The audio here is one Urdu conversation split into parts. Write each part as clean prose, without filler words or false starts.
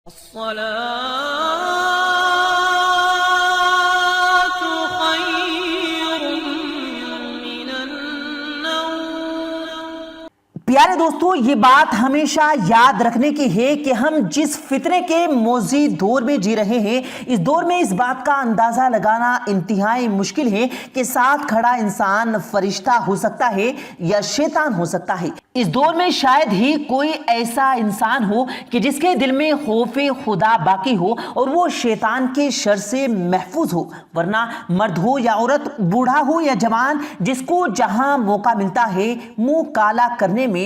الصلاة خير من النوم۔ پیارے دوستو، یہ بات ہمیشہ یاد رکھنے کی ہے کہ ہم جس فتنے کے موذی دور میں جی رہے ہیں، اس دور میں اس بات کا اندازہ لگانا انتہائی مشکل ہے کہ ساتھ کھڑا انسان فرشتہ ہو سکتا ہے یا شیطان ہو سکتا ہے۔ اس دور میں شاید ہی کوئی ایسا انسان ہو کہ جس کے دل میں خوف خدا باقی ہو اور وہ شیطان کے شر سے محفوظ ہو، ورنہ مرد ہو یا عورت، بوڑھا ہو یا جوان، جس کو جہاں موقع ملتا ہے منہ کالا کرنے میں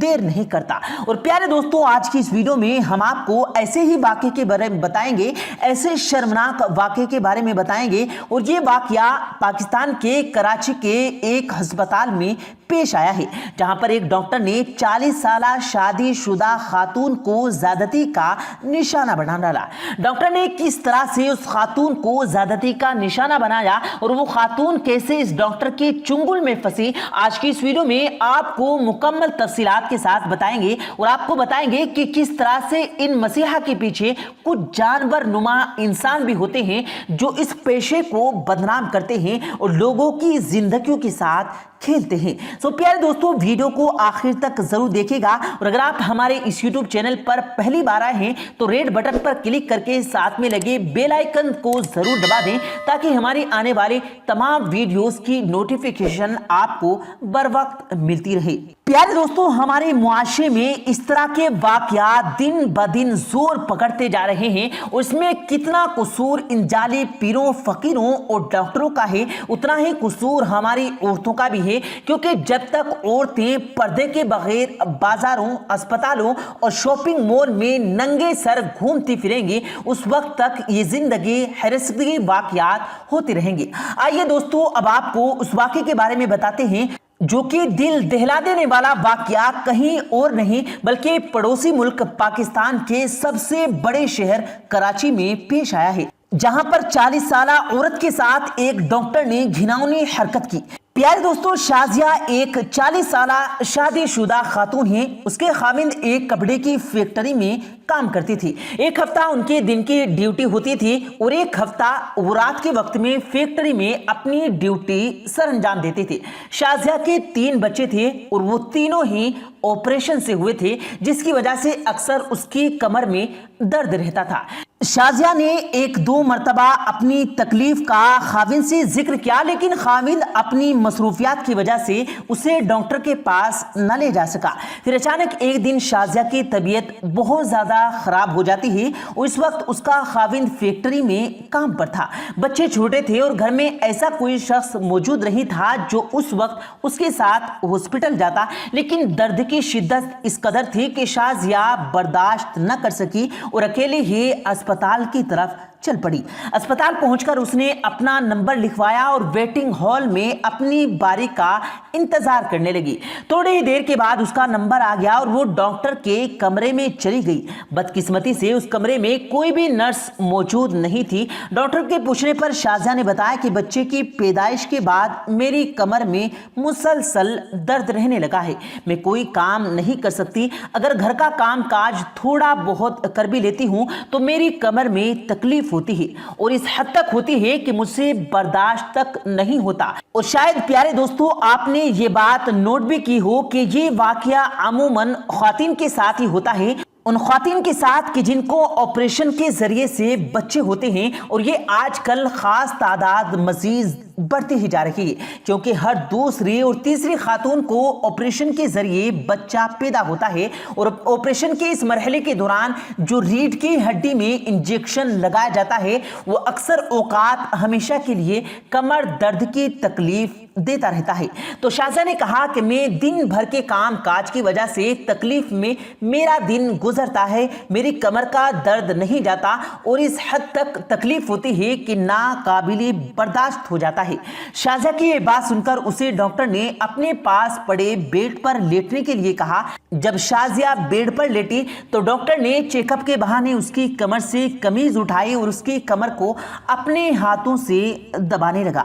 دیر نہیں کرتا۔ اور پیارے دوستو، آج کی اس ویڈیو میں ہم آپ کو ایسے ہی واقعے کے بارے میں بتائیں گے، ایسے شرمناک واقعے کے بارے میں بتائیں گے، اور یہ واقعہ پاکستان کے کراچی کے ایک ہسپتال میں پیش آیا ہے، جہاں پر ایک ڈاکٹر نے 40 سالہ شادی شدہ خاتون کو زیادتی کا نشانہ بنا ڈالا۔ ڈاکٹر نے کس طرح سے اس خاتون کو زیادتی کا نشانہ بنایا اور وہ خاتون کیسے اس ڈاکٹر کے چنگل میں پھنسی، آج کی اس ویڈیو میں آپ کو مکمل تفصیلات کے ساتھ بتائیں گے، اور آپ کو بتائیں گے کہ کس طرح سے ان مسیحا کے پیچھے کچھ جانور نما انسان بھی ہوتے ہیں جو اس پیشے کو بدنام کرتے ہیں اور لوگوں کی زندگیوں کے ساتھ کھیلتے ہیں۔ سو پیارے دوستو، ویڈیو کو آخر تک ضرور دیکھے گا، اور اگر آپ ہمارے اس یوٹیوب چینل پر پہلی بار آئے ہیں تو ریڈ بٹن پر کلک کر کے ساتھ میں لگے بیل آئیکن کو ضرور دبا دیں تاکہ ہماری آنے والے تمام ویڈیوز کی نوٹیفیکیشن آپ کو بر وقت ملتی رہے۔ پیارے دوستو، ہمارے معاشرے میں اس طرح کے واقعات دن بدن زور پکڑتے جا رہے ہیں، اور اس میں کتنا قصور ان جعلی پیروں، فقیروں اور ڈاکٹروں کا ہے، اتنا ہی قصور ہماری عورتوں کا بھی ہے، کیونکہ جب تک عورتیں پردے کے بغیر بازاروں، اسپتالوں اور شاپنگ مال میں ننگے سر گھومتی پھریں گی، اس وقت تک یہ زندگی ہراسگی واقعات ہوتے رہیں گے۔ آئیے دوستو، اب آپ کو اس واقعے کے بارے میں بتاتے ہیں جو کہ دل دہلا دینے والا واقعہ کہیں اور نہیں بلکہ پڑوسی ملک پاکستان کے سب سے بڑے شہر کراچی میں پیش آیا ہے، جہاں پر 40 سالہ عورت کے ساتھ ایک ڈاکٹر نے گھناؤنی حرکت کی۔ پیارے دوستو، شازیہ ایک 40 سالہ شادی شدہ خاتون ہیں۔ اس کے خاوند ایک کپڑے کی فیکٹری میں کام کرتی تھی۔ ایک ہفتہ ان کے دن کی ڈیوٹی ہوتی تھی اور ایک ہفتہ وہ رات کے وقت میں فیکٹری میں اپنی ڈیوٹی سر انجام دیتے تھے۔ شازیہ کے 3 بچے تھے اور وہ تینوں ہی آپریشن سے ہوئے تھے، جس کی وجہ سے اکثر اس کی کمر میں درد رہتا تھا۔ شازیہ نے 1-2 مرتبہ اپنی تکلیف کا خاوند سے ذکر کیا، لیکن خاوند اپنی مصروفیات کی وجہ سے اسے ڈاکٹر کے پاس نہ لے جا سکا۔ پھر اچانک ایک دن شازیہ کی طبیعت بہت زیادہ خراب ہو جاتی ہے، اور اس وقت اس کا خاوند فیکٹری میں کام پر تھا۔ بچے چھوٹے تھے اور گھر میں ایسا کوئی شخص موجود نہیں تھا جو اس وقت اس کے ساتھ ہاسپٹل جاتا، لیکن درد کی شدت اس قدر تھی کہ شازیہ برداشت نہ کر سکی اور اکیلے ہی اسپتال کی طرف چل پڑی۔ اسپتال پہنچ کر اس نے اپنا نمبر لکھوایا اور ویٹنگ ہال میں اپنی باری کا انتظار کرنے لگی۔ تھوڑی ہی دیر کے بعد اس کا نمبر آ گیا اور وہ ڈاکٹر کے کمرے میں چلی گئی۔ بدقسمتی سے اس کمرے میں کوئی بھی نرس موجود نہیں تھی۔ ڈاکٹر کے پوچھنے پر شازیہ نے بتایا کہ بچے کی پیدائش کے بعد میری کمر میں مسلسل درد رہنے لگا ہے، میں کوئی کام نہیں کر سکتی، اگر گھر کا کام کاج تھوڑا بہت کر بھی لیتی ہوں تو میری کمر میں تکلیف ہوتی ہے، اور اس حد تک ہوتی ہے کہ مجھ سے برداشت تک نہیں ہوتا۔ اور شاید پیارے دوستو، آپ نے یہ بات نوٹ بھی کی ہو کہ یہ واقعہ عموماً خواتین کے ساتھ ہی ہوتا ہے، ان خواتین کے ساتھ کہ جن کو آپریشن کے ذریعے سے بچے ہوتے ہیں، اور یہ آج کل خاص تعداد مزید بڑھتی ہی جا رہی ہے، کیونکہ ہر دوسری اور تیسری خاتون کو آپریشن کے ذریعے بچہ پیدا ہوتا ہے، اور آپریشن کے اس مرحلے کے دوران جو ریڑھ کی ہڈی میں انجیکشن لگایا جاتا ہے وہ اکثر اوقات ہمیشہ کے لیے کمر درد کی تکلیف دیتا رہتا ہے۔ تو شازیہ نے کہا کہ میں دن بھر کے کام کاج کی وجہ سے تکلیف میں میرا دن گزرتا ہے، میری کمر کا درد نہیں جاتا اور اس حد تک تکلیف ہوتی ہے کہ ناقابل برداشت ہو جاتا ہے۔ شازیہ کی یہ بات سن کر اسے ڈاکٹر نے اپنے پاس پڑے بیڈ پر لیٹنے کے لیے کہا۔ جب شازیہ بیڈ پر لیٹی تو ڈاکٹر نے چیک اپ کے بہانے اس کی کمر سے قمیض اٹھائی اور اس کی کمر کو اپنے ہاتھوں سے دبانے لگا۔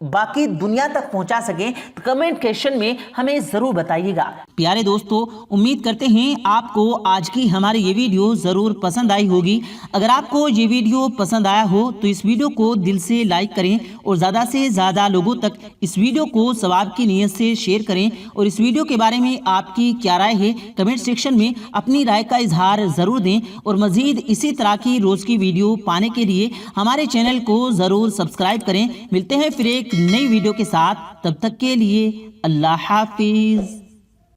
باقی دنیا تک پہنچا سکیں تو کمنٹ سیکشن میں ہمیں ضرور بتائیے گا۔ پیارے دوستو، امید کرتے ہیں آپ کو آج کی ہماری یہ ویڈیو ضرور پسند آئی ہوگی۔ اگر آپ کو یہ ویڈیو پسند آیا ہو تو اس ویڈیو کو دل سے لائک کریں اور زیادہ سے زیادہ لوگوں تک اس ویڈیو کو ثواب کی نیت سے شیئر کریں، اور اس ویڈیو کے بارے میں آپ کی کیا رائے ہے کمنٹ سیکشن میں اپنی رائے کا اظہار ضرور دیں، اور مزید اسی طرح کی روز کی ویڈیو پانے کے لیے ہمارے چینل کو ضرور سبسکرائب کریں۔ ملتے ہیں پھر ایک نئی ویڈیو کے ساتھ، تب تک کے لیے اللہ حافظ۔